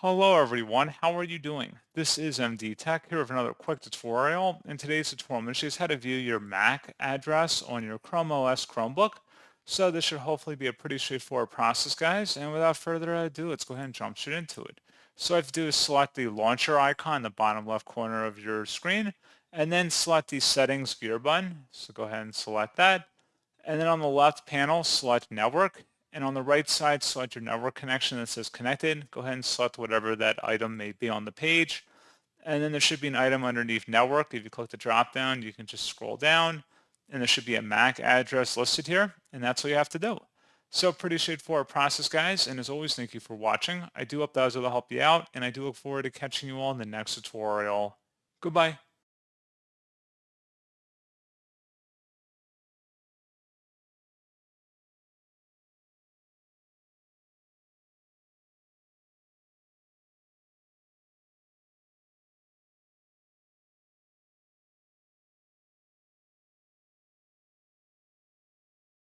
Hello everyone, how are you doing? This is MD Tech here with another quick tutorial. In today's tutorial, I'm going to show you how to view your MAC address on your ChromeOS Chromebook. So this should hopefully be a pretty straightforward process, guys. And without further ado, let's go ahead and jump straight into it. So all you have to do is select the launcher icon in the bottom left corner of your screen, and then select the settings gear button. So go ahead and select that. And then on the left panel, select network. And on the right side, select your network connection that says connected. Go ahead and select whatever that item may be on the page. And then there should be an item underneath network. If you click the drop down, you can just scroll down and there should be a MAC address listed here. And that's what you have to do. So pretty straightforward process, guys. And as always, thank you for watching. I do hope that was able to help you out. And I do look forward to catching you all in the next tutorial. Goodbye.